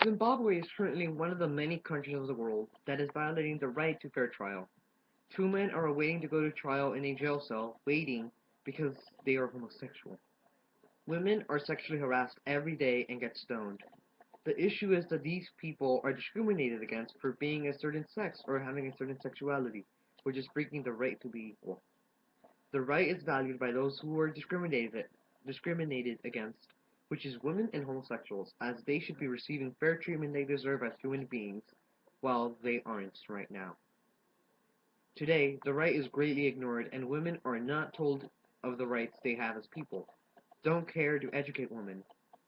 Zimbabwe is currently one of the many countries of the world that is violating the right to fair trial. Two men are waiting to go to trial in a jail cell, waiting because they are homosexual. Women are sexually harassed every day and get stoned. The issue is that these people are discriminated against for being a certain sex or having a certain sexuality, which is breaking the right to be equal. The right is valued by those who are discriminated against, which is women and homosexuals, as they should be receiving fair treatment they deserve as human beings, while they aren't right now. Today, the right is greatly ignored, and women are not told of the rights they have as people, don't care to educate women,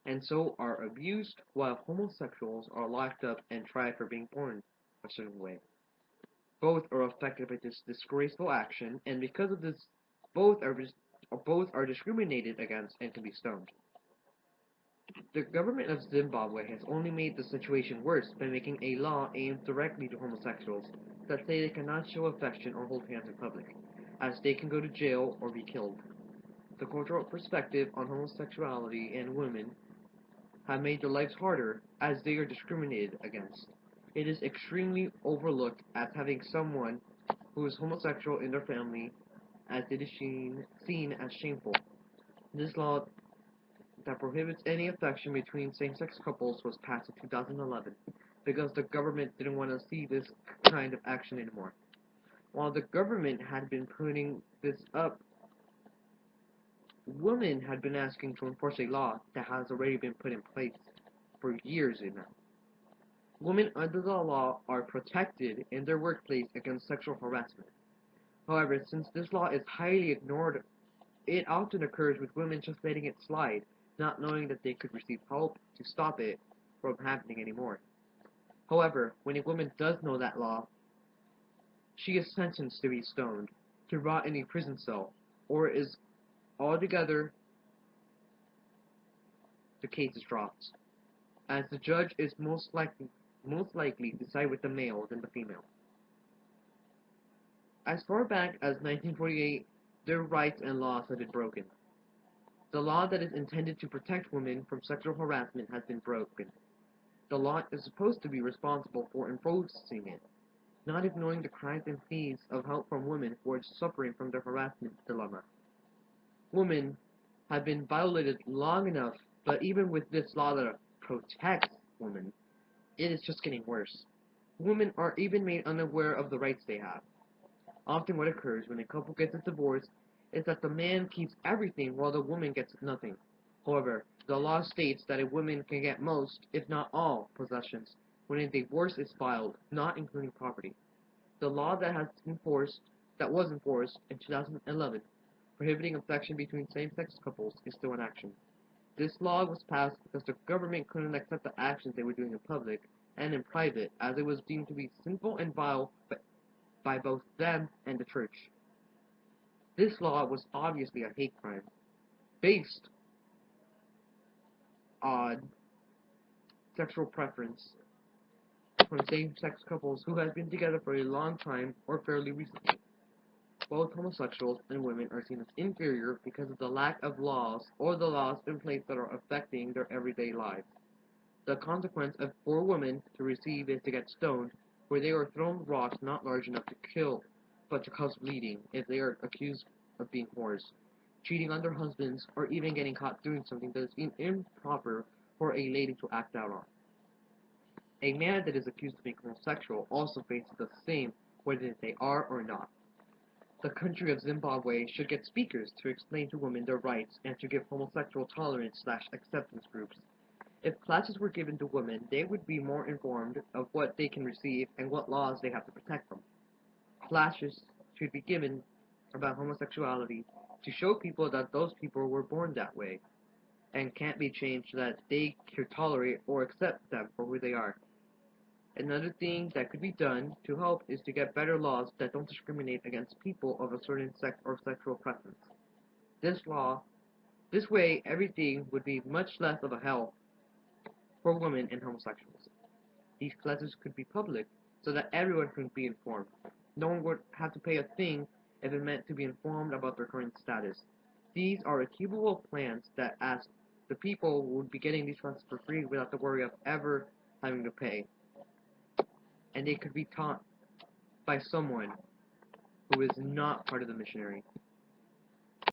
and so are abused, while homosexuals are locked up and tried for being born a certain way. Both are affected by this disgraceful action, and because of this, both are both are discriminated against and can be stoned. The government of Zimbabwe has only made the situation worse by making a law aimed directly to homosexuals that say they cannot show affection or hold hands in public, as they can go to jail or be killed. The cultural perspective on homosexuality and women have made their lives harder as they are discriminated against. It is extremely overlooked as having someone who is homosexual in their family as it is seen as shameful. This law that prohibits any affection between same-sex couples was passed in 2011 because the government didn't want to see this kind of action anymore. While the government had been putting this up, women had been asking to enforce a law that has already been put in place for years now. Women under the law are protected in their workplace against sexual harassment. However, since this law is highly ignored, it often occurs with women just letting it slide, not knowing that they could receive help to stop it from happening anymore. However, when a woman does know that law, she is sentenced to be stoned, to rot in a prison cell, or is altogether the case is dropped, as the judge is most likely to side with the male than the female. As far back as 1948, their rights and laws have been broken. The law that is intended to protect women from sexual harassment has been broken. The law is supposed to be responsible for enforcing it, not ignoring the cries and pleas of help from women who are suffering from the harassment dilemma. Women have been violated long enough, but even with this law that protects women, it is just getting worse. Women are even made unaware of the rights they have. Often what occurs when a couple gets a divorce is that the man keeps everything while the woman gets nothing. However, the law states that a woman can get most, if not all, possessions when a divorce is filed, not including property. The law that was enforced in 2011, prohibiting affection between same-sex couples, is still in action. This law was passed because the government couldn't accept the actions they were doing in public and in private, as it was deemed to be sinful and vile by both them and the church. This law was obviously a hate crime, based on sexual preference from same-sex couples who had been together for a long time or fairly recently. Both homosexuals and women are seen as inferior because of the lack of laws or the laws in place that are affecting their everyday lives. The consequence of for women to receive is to get stoned, where they are thrown rocks not large enough to kill, but to cause bleeding if they are accused of being whores, cheating on their husbands, or even getting caught doing something that is improper for a lady to act out on. A man that is accused of being homosexual also faces the same, whether they are or not. The country of Zimbabwe should get speakers to explain to women their rights and to give homosexual tolerance/acceptance groups. If classes were given to women, they would be more informed of what they can receive and what laws they have to protect them. Classes should be given about homosexuality to show people that those people were born that way and can't be changed so that they could tolerate or accept them for who they are. Another thing that could be done to help is to get better laws that don't discriminate against people of a certain sex or sexual preference. This law, this way, everything would be much less of a hell for women and homosexuals. These classes could be public so that everyone could be informed. No one would have to pay a thing if it meant to be informed about their current status. These are achievable plans that as the people would be getting these classes for free without the worry of ever having to pay, and they could be taught by someone who is not part of the missionary.